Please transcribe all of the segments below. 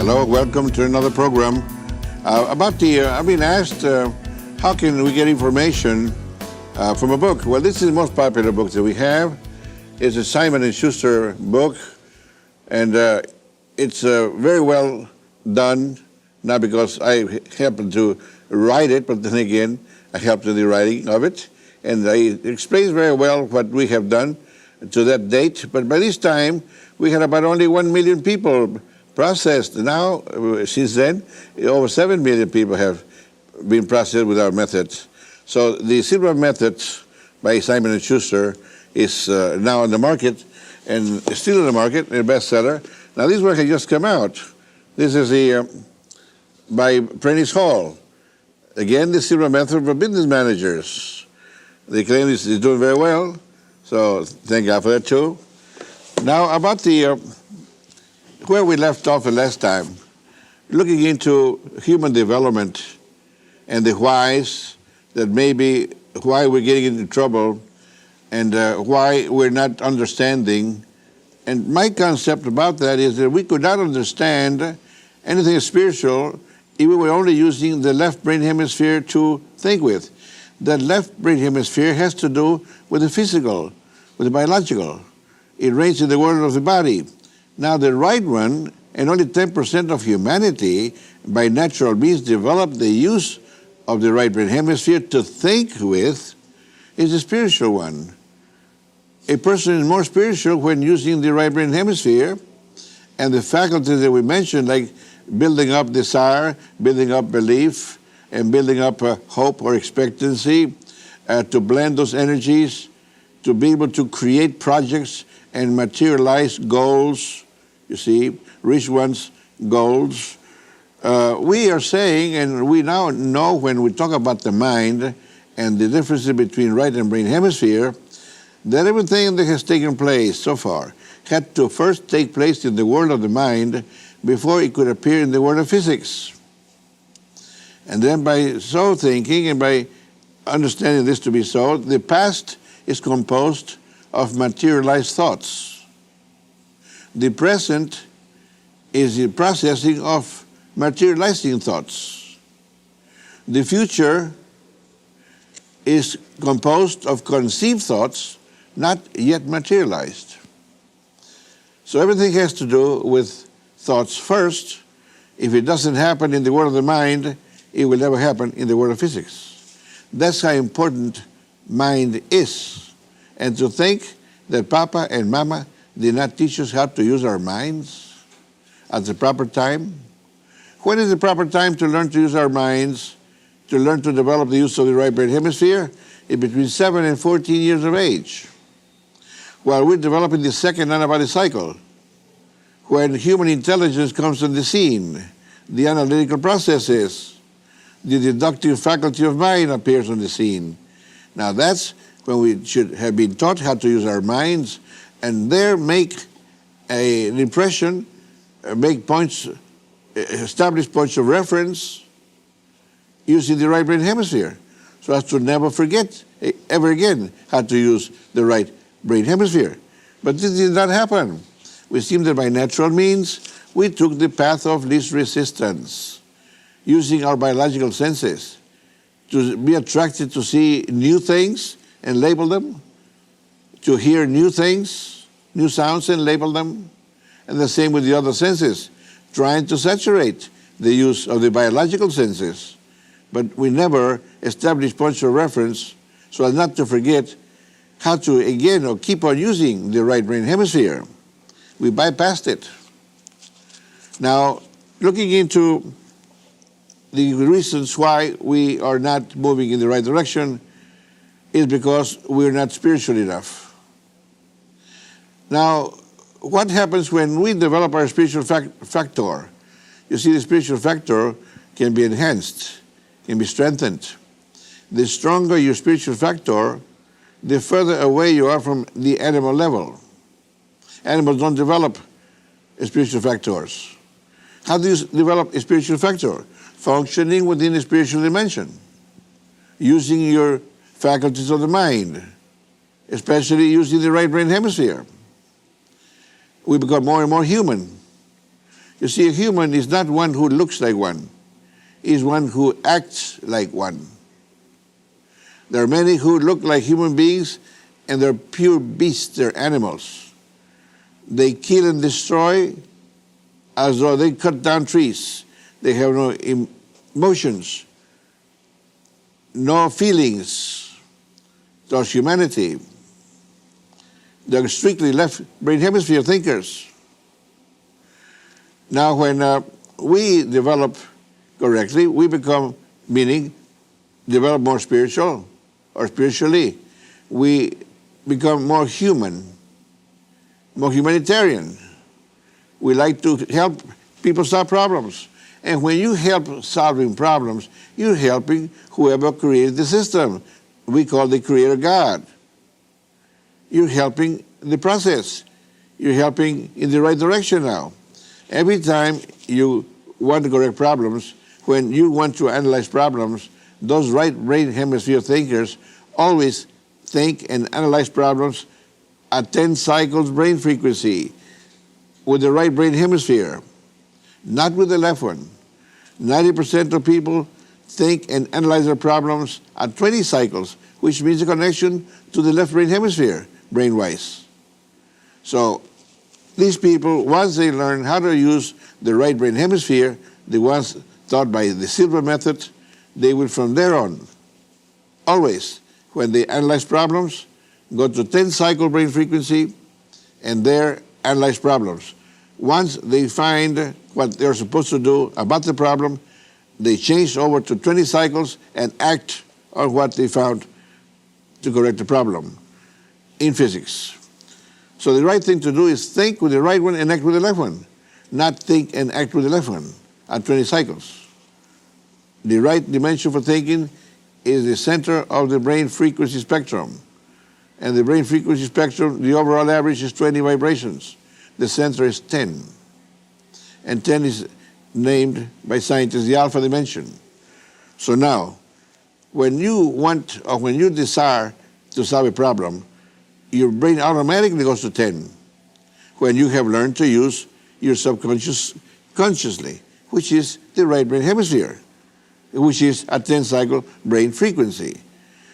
Hello, welcome to another program. I've been asked, how can we get information from a book? Well, this is the most popular book that we have. It's a Simon & Schuster book, and it's very well done, not because I happened to write it, but then again, I helped in the writing of it, and it explains very well what we have done to that date. But by this time, we had about only 1 million people processed. Now, since then, over 7 million people have been processed with our methods. So the Silva method by Simon & Schuster is now on the market, and still in the market, a bestseller. Now, this work has just come out. This is by Prentice Hall. Again, the Silva method for business managers. They claim this is doing very well, so thank God for that too. Now, about where we left off the last time, looking into human development and the whys, that maybe why we're getting into trouble and why we're not understanding. And my concept about that is that we could not understand anything spiritual if we were only using the left brain hemisphere to think with. The left brain hemisphere has to do with the physical, with the biological. It reigns in the world of the body. Now, the right one, and only 10% of humanity, by natural means, develop the use of the right brain hemisphere to think with, is the spiritual one. A person is more spiritual when using the right brain hemisphere, and the faculties that we mentioned, like building up desire, building up belief, and building up hope or expectancy, to blend those energies, to be able to create projects and materialize goals, you see, reach one's goals. We are saying, and we now know when we talk about the mind and the differences between right and brain hemisphere, that everything that has taken place so far had to first take place in the world of the mind before it could appear in the world of physics. And then by so thinking and by understanding this to be so, the past is composed of materialized thoughts. The present is the processing of materializing thoughts. The future is composed of conceived thoughts, not yet materialized. So everything has to do with thoughts first. If it doesn't happen in the world of the mind, it will never happen in the world of physics. That's how important mind is. And to think that Papa and Mama did not teach us how to use our minds at the proper time. When is the proper time to learn to use our minds, to learn to develop the use of the right brain hemisphere? It's between 7 and 14 years of age. While we're developing the second antibody cycle, when human intelligence comes on the scene, the analytical processes, the deductive faculty of mind appears on the scene. Now that's when we should have been taught how to use our minds, and there make an impression, make points, establish points of reference using the right brain hemisphere, so as to never forget ever again how to use the right brain hemisphere. But this did not happen. We seem that by natural means, we took the path of least resistance, using our biological senses to be attracted to see new things and label them, to hear new things, new sounds and label them, and the same with the other senses, trying to saturate the use of the biological senses. But we never established points of reference so as not to forget how to again or keep on using the right brain hemisphere. We bypassed it. Now, looking into the reasons why we are not moving in the right direction is because we're not spiritual enough. Now, what happens when we develop our spiritual factor? You see, the spiritual factor can be enhanced, can be strengthened. The stronger your spiritual factor, the further away you are from the animal level. Animals don't develop spiritual factors. How do you develop a spiritual factor? Functioning within a spiritual dimension, using your faculties of the mind, especially using the right brain hemisphere. We become more and more human. You see, a human is not one who looks like one. Is one who acts like one. There are many who look like human beings, and they're pure beasts, they're animals. They kill and destroy as though they cut down trees. They have no emotions, no feelings towards humanity. They're strictly left brain hemisphere thinkers. Now, when we develop correctly, we become, meaning, develop more spiritual, or spiritually. We become more human, more humanitarian. We like to help people solve problems. And when you help solving problems, you're helping whoever created the system. We call the Creator God. You're helping the process. You're helping in the right direction now. Every time you want to correct problems, when you want to analyze problems, those right brain hemisphere thinkers always think and analyze problems at 10 cycles brain frequency with the right brain hemisphere, not with the left one. 90% of people think and analyze their problems at 20 cycles, which means a connection to the left brain hemisphere, brain-wise. So these people, once they learn how to use the right brain hemisphere, the ones taught by the Silva method, they will from there on, always, when they analyze problems, go to 10 cycle brain frequency and there analyze problems. Once they find what they're supposed to do about the problem, they change over to 20 cycles and act on what they found to correct the problem in physics. So the right thing to do is think with the right one and act with the left one, not think and act with the left one at 20 cycles. The right dimension for thinking is the center of the brain frequency spectrum. And the brain frequency spectrum, the overall average is 20 vibrations. The center is 10. And 10 is named by scientists the alpha dimension. So now, when you want or when you desire to solve a problem, your brain automatically goes to 10 when you have learned to use your subconscious consciously, which is the right brain hemisphere, which is a 10 cycle brain frequency.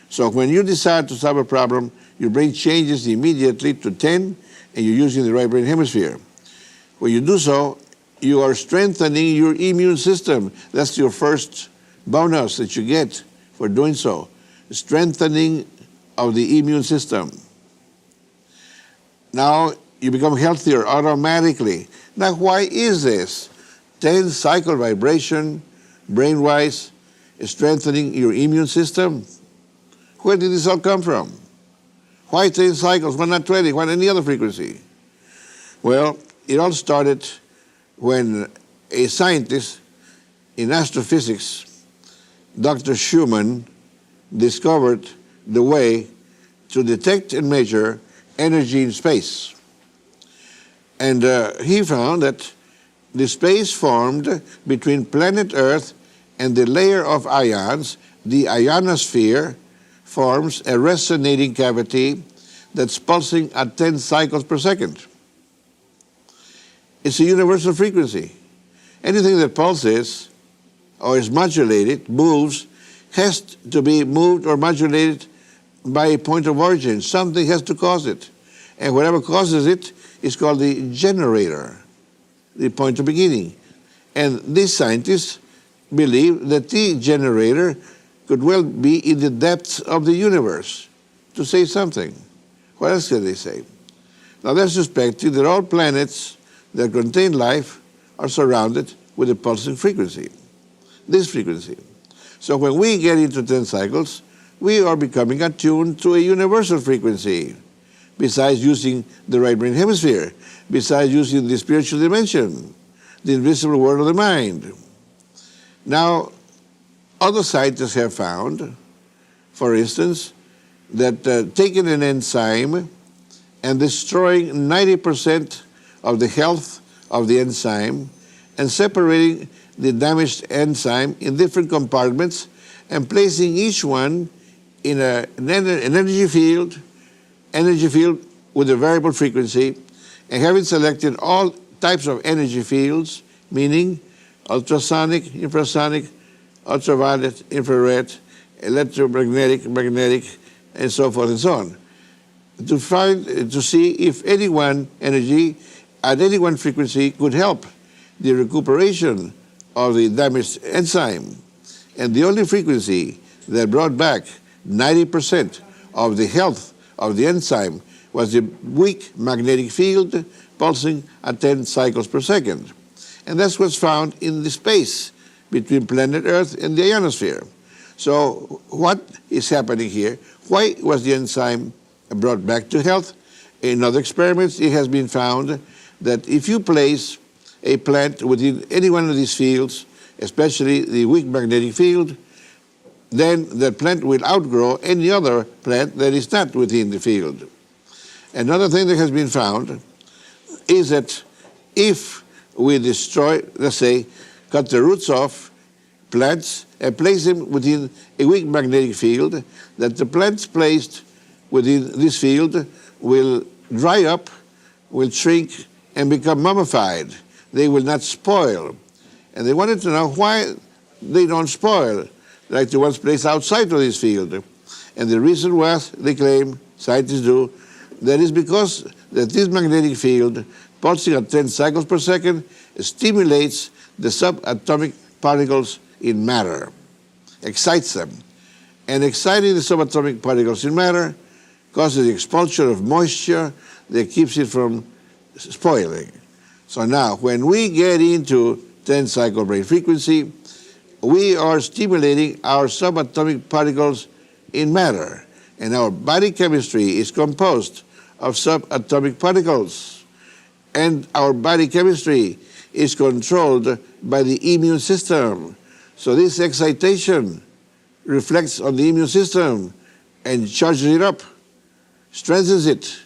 So when you decide to solve a problem, your brain changes immediately to 10 and you're using the right brain hemisphere. When you do so, you are strengthening your immune system. That's your first bonus that you get for doing so. Strengthening of the immune system. Now you become healthier automatically. Now why is this? 10 cycle vibration, brain-wise, is strengthening your immune system. Where did this all come from? Why 10 cycles? Why not 20? Why any other frequency? Well, it all started when a scientist in astrophysics, Dr. Schumann, discovered the way to detect and measure energy in space. And he found that the space formed between planet Earth and the layer of ions, the ionosphere, forms a resonating cavity that's pulsing at 10 cycles per second. It's a universal frequency. Anything that pulses or is modulated, moves, has to be moved or modulated by a point of origin. Something has to cause it. And whatever causes it is called the generator, the point of beginning. And these scientists believe that the generator could well be in the depths of the universe, to say something. What else can they say? Now they're suspecting that all planets that contain life are surrounded with a pulsing frequency, this frequency. So when we get into 10 cycles, we are becoming attuned to a universal frequency, besides using the right brain hemisphere, besides using the spiritual dimension, the invisible world of the mind. Now, other scientists have found, for instance, that taking an enzyme and destroying 90% of the health of the enzyme and separating the damaged enzyme in different compartments and placing each one in an energy field with a variable frequency, and having selected all types of energy fields meaning ultrasonic, infrasonic, ultraviolet, infrared, electromagnetic, magnetic, and so forth and so on, to see if any one energy at any one frequency could help the recuperation of the damaged enzyme. And the only frequency that brought back 90% of the health of the enzyme was the weak magnetic field pulsing at 10 cycles per second. And that's what's found in the space between planet Earth and the ionosphere. So what is happening here? Why was the enzyme brought back to health? In other experiments, it has been found that if you place a plant within any one of these fields, especially the weak magnetic field, then the plant will outgrow any other plant that is not within the field. Another thing that has been found is that if we destroy, let's say, cut the roots off plants and place them within a weak magnetic field, that the plants placed within this field will dry up, will shrink, and become mummified. They will not spoil. And they wanted to know why they don't spoil, like the ones placed outside of this field. And the reason was, they claim, scientists do, that is because that this magnetic field, pulsing at 10 cycles per second, stimulates the subatomic particles in matter, excites them. And exciting the subatomic particles in matter causes the expulsion of moisture that keeps it from spoiling. So now, when we get into 10 cycle brain frequency, we are stimulating our subatomic particles in matter. And our body chemistry is composed of subatomic particles. And our body chemistry is controlled by the immune system. So this excitation reflects on the immune system and charges it up, strengthens it.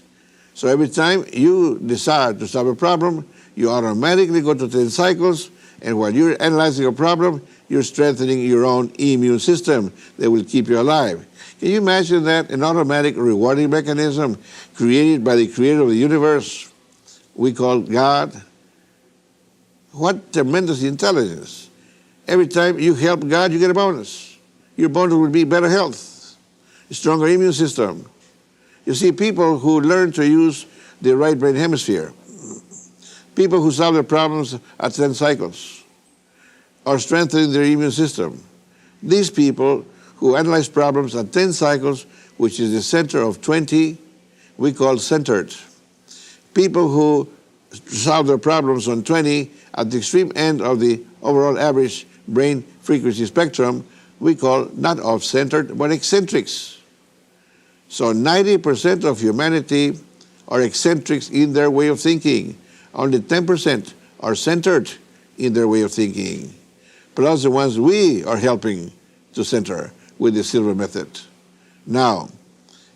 So every time you decide to solve a problem, you automatically go to 10 cycles, and while you're analyzing a problem, you're strengthening your own immune system that will keep you alive. Can you imagine that? An automatic rewarding mechanism created by the creator of the universe, we call God. What tremendous intelligence. Every time you help God, you get a bonus. Your bonus will be better health, a stronger immune system. You see, people who learn to use the right brain hemisphere, people who solve their problems at 10 cycles, are strengthening their immune system. These people who analyze problems at 10 cycles, which is the center of 20, we call centered. People who solve their problems on 20 at the extreme end of the overall average brain frequency spectrum, we call not off-centered, but eccentrics. So 90% of humanity are eccentrics in their way of thinking. Only 10% are centered in their way of thinking, plus the ones we are helping to center with the Silva method. Now,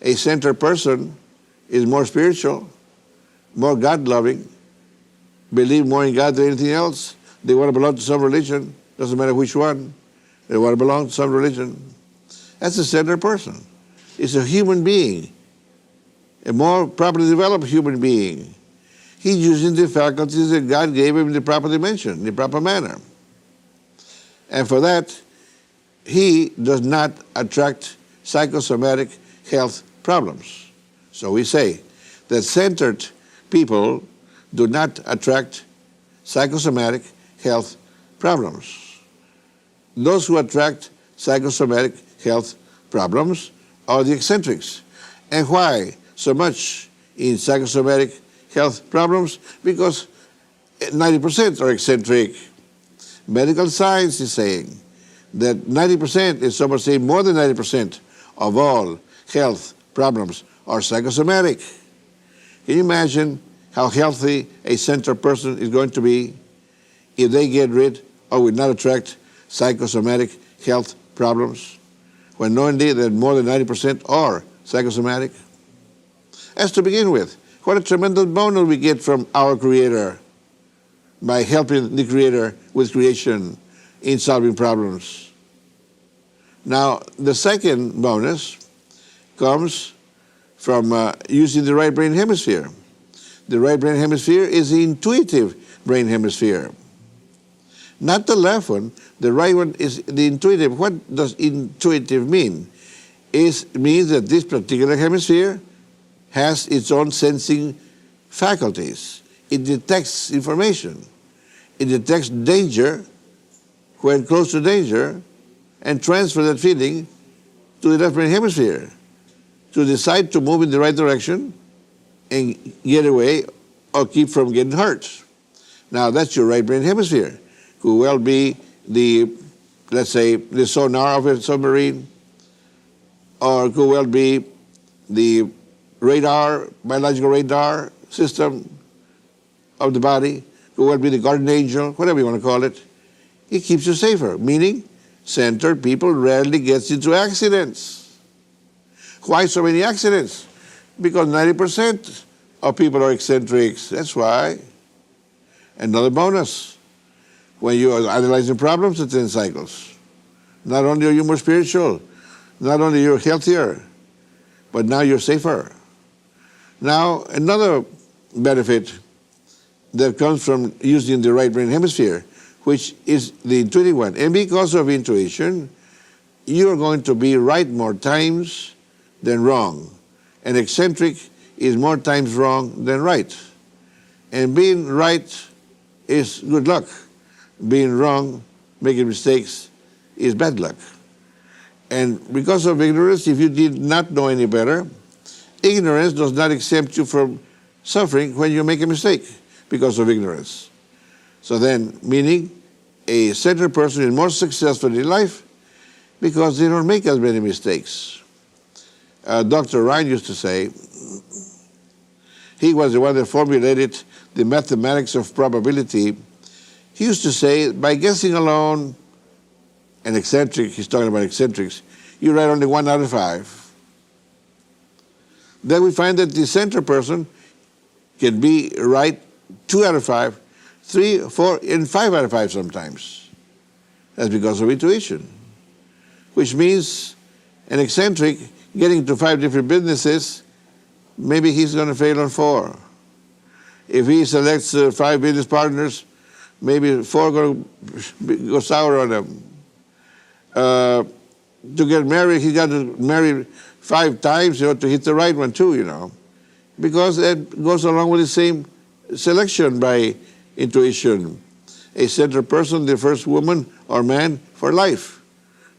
a centered person is more spiritual, more God-loving, believe more in God than anything else. They want to belong to some religion, doesn't matter which one. They want to belong to some religion. That's a centered person. It's a human being, a more properly developed human being. He's using the faculties that God gave him in the proper dimension, in the proper manner. And for that, he does not attract psychosomatic health problems. So we say that centered people do not attract psychosomatic health problems. Those who attract psychosomatic health problems are the eccentrics. And why so much in psychosomatic health problems? Because 90% are eccentric. Medical science is saying that 90%, is some are saying more than 90% of all health problems are psychosomatic. Can you imagine how healthy a centered person is going to be if they get rid or will not attract psychosomatic health problems, when knowing that more than 90% are psychosomatic? As to begin with, what a tremendous bonus we get from our Creator by helping the Creator with creation in solving problems. Now, the second bonus comes from using the right brain hemisphere. The right brain hemisphere is the intuitive brain hemisphere. Not the left one. The right one is the intuitive. What does intuitive mean? It means that this particular hemisphere has its own sensing faculties. It detects information. It detects danger when close to danger and transfers that feeling to the left brain hemisphere to decide to move in the right direction and get away or keep from getting hurt. Now that's your right brain hemisphere. Could well be the, let's say, the sonar of a submarine, or could well be the radar, biological radar system of the body, could well be the guardian angel, whatever you want to call it. It keeps you safer, meaning centered people rarely gets into accidents. Why so many accidents? Because 90% of people are eccentrics. That's why. Another bonus. When you are analyzing problems at 10 cycles, not only are you more spiritual, not only you're healthier, but now you're safer. Now, another benefit that comes from using the right brain hemisphere, which is the intuitive one. And because of intuition, you're going to be right more times than wrong. And eccentric is more times wrong than right. And being right is good luck. Being wrong, making mistakes, is bad luck. And because of ignorance, if you did not know any better, ignorance does not exempt you from suffering when you make a mistake because of ignorance. So then, meaning a centered person is more successful in life because they don't make as many mistakes. Dr. Ryan used to say, he was the one that formulated the mathematics of probability. He used to say, by guessing alone, an eccentric, he's talking about eccentrics, you write only 1 out of 5. Then we find that the center person can be right 2 out of 5, 3, 4, and 5 out of 5 sometimes. That's because of intuition, which means an eccentric getting to 5 different businesses, maybe he's going to fail on 4. If he selects 5 business partners, maybe 4 going to go sour on him. To get married, he got to marry 5 times, to hit the right one too, because that goes along with the same selection by intuition. A centered person, the first woman or man for life.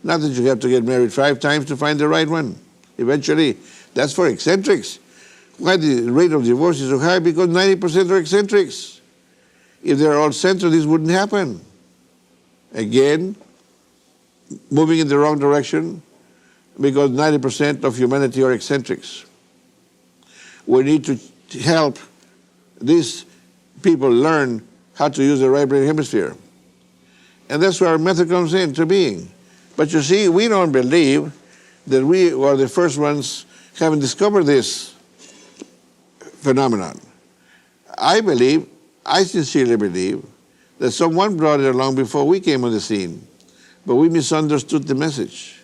Not that you have to get married 5 times to find the right one. Eventually, that's for eccentrics. Why the rate of divorce is so high? Because 90% are eccentrics. If they're all centered, this wouldn't happen. Again, moving in the wrong direction because 90% of humanity are eccentrics. We need to help these people learn how to use the right brain hemisphere. And that's where our method comes into being. But you see, we don't believe that we are the first ones having discovered this phenomenon. I sincerely believe that someone brought it along before we came on the scene, but we misunderstood the message.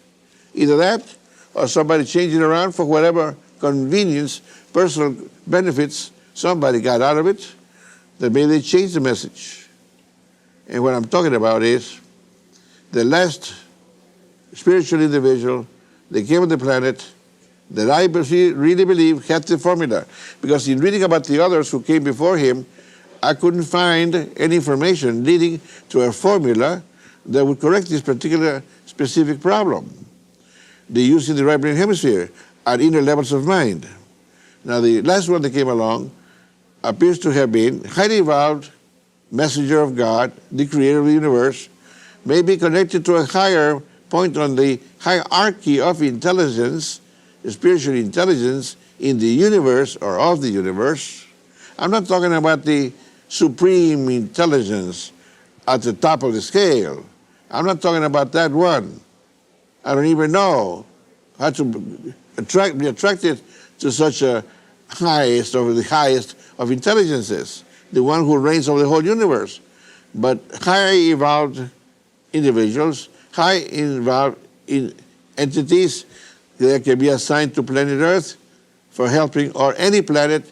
Either that, or somebody changed it around for whatever convenience, personal benefits somebody got out of it, that maybe they changed the message. And what I'm talking about is the last spiritual individual that came on the planet that I really believe had the formula. Because in reading about the others who came before him, I couldn't find any information leading to a formula that would correct this particular specific problem. The use in the right brain hemisphere at inner levels of mind. Now the last one that came along appears to have been highly evolved messenger of God, the creator of the universe, may be connected to a higher point on the hierarchy of intelligence, spiritual intelligence in the universe or of the universe. I'm not talking about the supreme intelligence at the top of the scale. I'm not talking about that one. I don't even know how to be attracted to such a highest of the highest of intelligences, the one who reigns over the whole universe. But highly evolved individuals, high involved in entities that can be assigned to planet Earth for helping, or any planet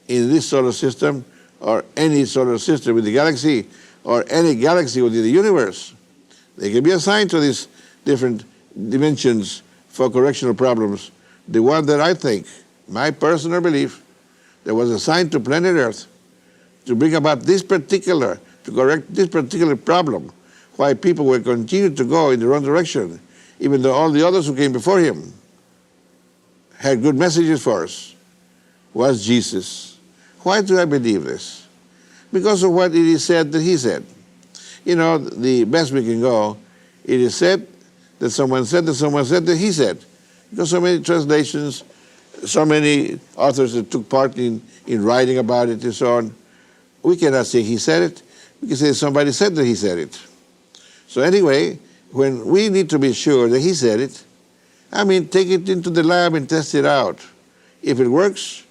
in this solar system, or any solar system in the galaxy, or any galaxy within the universe. They can be assigned to these different dimensions for correctional problems. The one that I think, my personal belief, that was assigned to planet Earth to bring about this particular, to correct this particular problem, why people will continue to go in the wrong direction, even though all the others who came before him had good messages for us, was Jesus. Why do I believe this? Because of what it is said that he said. You know, the best we can go, it is said that someone said that he said. Because so many translations, so many authors that took part in writing about it and so on, we cannot say he said it. We can say somebody said that he said it. So anyway, when we need to be sure that he said it, I mean, take it into the lab and test it out. If it works,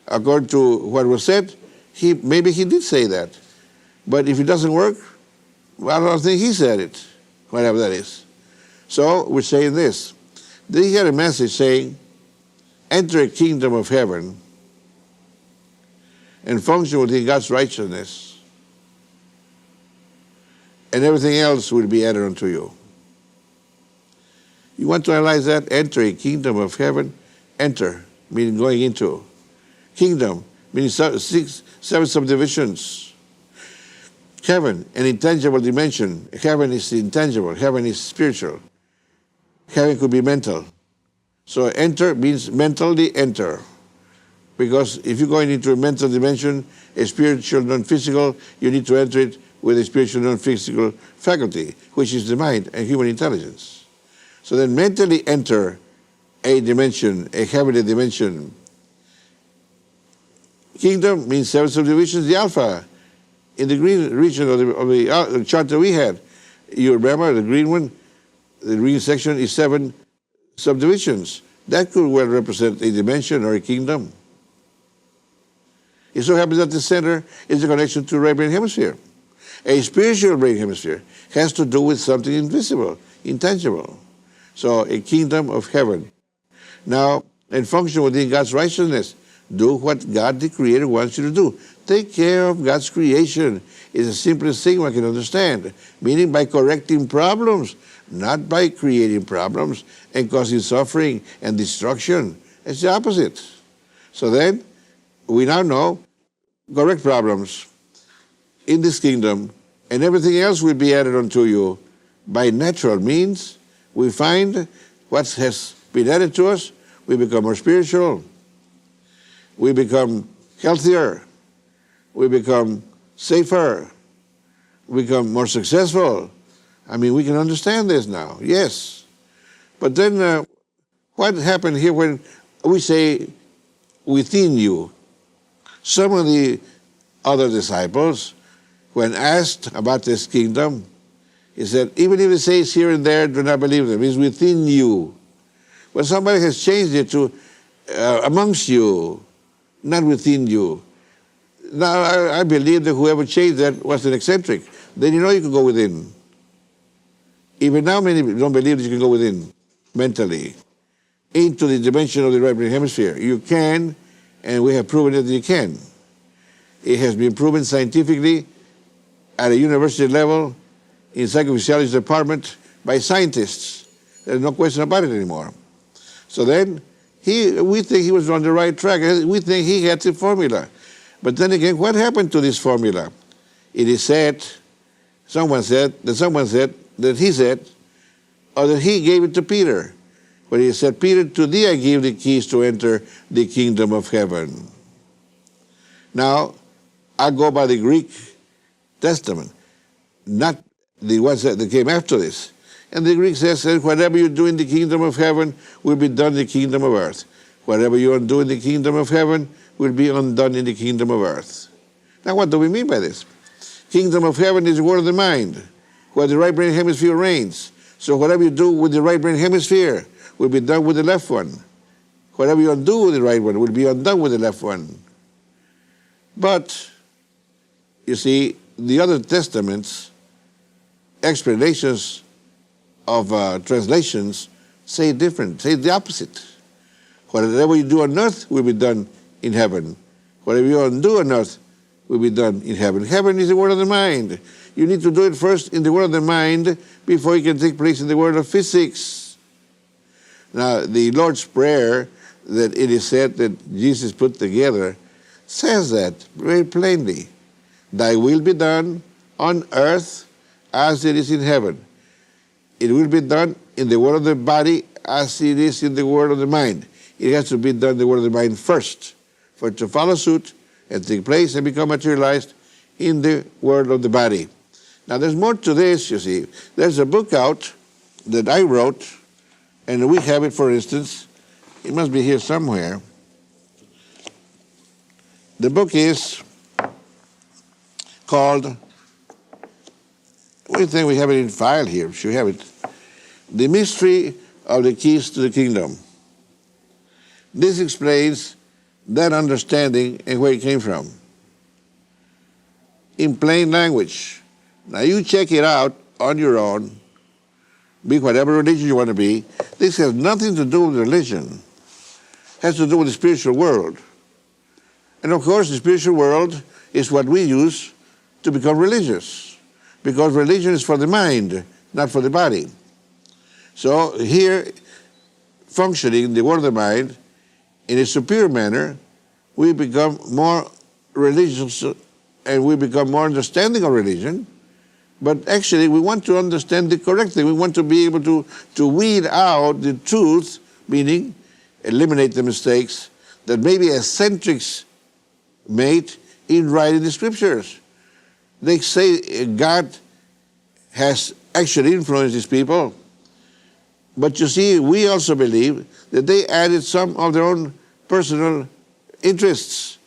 according to what was said, maybe he did say that. But if it doesn't work, well, I don't think he said it, whatever that is. So we're saying this. Then he had a message saying, enter a kingdom of heaven and function within God's righteousness, and everything else will be added unto you. You want to analyze that? Enter a kingdom of heaven. Enter, meaning going into. Kingdom, meaning seven subdivisions. Heaven, an intangible dimension. Heaven is intangible. Heaven is spiritual. Heaven could be mental. So enter means mentally enter. Because if you're going into a mental dimension, a spiritual, non-physical, you need to enter it with a spiritual, non-physical faculty, which is the mind and human intelligence. So then mentally enter a dimension, a heavenly dimension. Kingdom means seven subdivisions, the alpha. In the green region of the chart that we had, you remember the green one, the green section is seven subdivisions. That could well represent a dimension or a kingdom. It so happens that the center is the connection to the right brain hemisphere. A spiritual brain hemisphere has to do with something invisible, intangible. So a kingdom of heaven. Now, and function within God's righteousness. Do what God the Creator wants you to do. Take care of God's creation. It's the simplest thing one can understand. Meaning by correcting problems, not by creating problems and causing suffering and destruction. It's the opposite. So then, we now know, correct problems in this kingdom, and everything else will be added unto you by natural means. We find what has been added to us, we become more spiritual, we become healthier, we become safer, we become more successful. I mean, we can understand this now, yes. But then what happened here when we say within you? Some of the other disciples, when asked about this kingdom, he said, even if it says here and there, do not believe them. It's within you. But somebody has changed it to amongst you, not within you. Now, I believe that whoever changed that was an eccentric. Then you know you can go within. Even now, many people don't believe that you can go within mentally into the dimension of the right brain hemisphere. You can, and we have proven that you can. It has been proven scientifically at a university level in psychophysiology department by scientists. There's no question about it anymore. So then, we think he was on the right track. We think he had the formula. But then again, what happened to this formula? It is said, someone said that he said, or that he gave it to Peter. But he said, Peter, to thee I give the keys to enter the kingdom of heaven. Now, I go by the Greek Testament, not the ones that came after this. And the Greek says, whatever you do in the kingdom of heaven will be done in the kingdom of earth. Whatever you undo in the kingdom of heaven will be undone in the kingdom of earth. Now, what do we mean by this? Kingdom of heaven is the world of the mind, where the right brain hemisphere reigns. So whatever you do with the right brain hemisphere will be done with the left one. Whatever you undo with the right one will be undone with the left one. But, you see, the other testaments, explanations of translations say different, say the opposite. Whatever you do on earth will be done in heaven. Whatever you undo on earth will be done in heaven. Heaven is the world of the mind. You need to do it first in the world of the mind before it can take place in the world of physics. Now, the Lord's Prayer that it is said that Jesus put together says that very plainly. Thy will be done on earth as it is in heaven. It will be done in the world of the body as it is in the world of the mind. It has to be done in the world of the mind first for it to follow suit and take place and become materialized in the world of the body. Now, there's more to this, you see. There's a book out that I wrote, and we have it, for instance. It must be here somewhere. The book is called, we think we have it in file here. Should we have it? The Mystery of the Keys to the Kingdom. This explains that understanding and where it came from. In plain language. Now you check it out on your own, be whatever religion you want to be. This has nothing to do with religion. It has to do with the spiritual world. And of course, the spiritual world is what we use to become religious, because religion is for the mind, not for the body. So here, functioning in the world of the mind, in a superior manner, we become more religious and we become more understanding of religion. But actually, we want to understand it correctly. We want to be able to weed out the truth, meaning eliminate the mistakes that maybe eccentrics made in writing the scriptures. They say God has actually influenced these people. But you see, we also believe that they added some of their own personal interests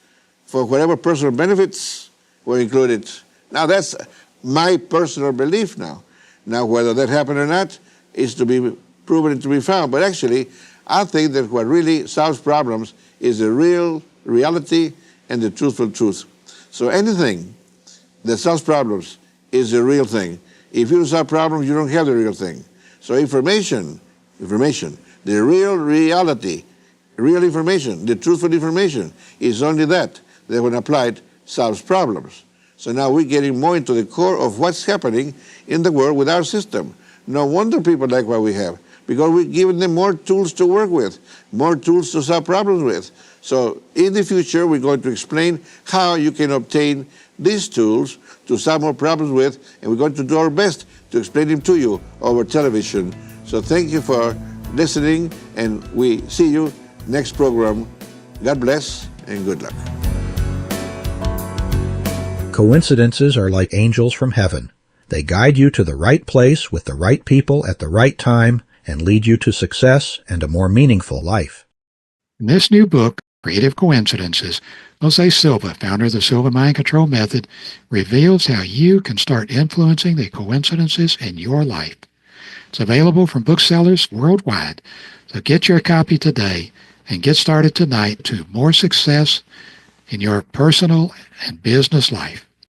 for whatever personal benefits were included. Now, that's my personal belief now. Now, whether that happened or not is to be proven and to be found. But actually, I think that what really solves problems is the real reality and the truthful truth. So anything that solves problems is the real thing. If you don't solve problems, you don't have the real thing. So information, the real reality, real information, the truthful information is only that when applied solves problems. So now we're getting more into the core of what's happening in the world with our system. No wonder people like what we have, because we're giving them more tools to work with, more tools to solve problems with. So in the future, we're going to explain how you can obtain these tools to solve more problems with, and we're going to do our best to explain them to you over television. So thank you for listening, and we see you next program. God bless and good luck. Coincidences are like angels from heaven. They guide you to the right place with the right people at the right time and lead you to success and a more meaningful life. In this new book, Creative Coincidences, Jose Silva, founder of the Silva Mind Control Method, reveals how you can start influencing the coincidences in your life. It's available from booksellers worldwide. So get your copy today and get started tonight to more success in your personal and business life.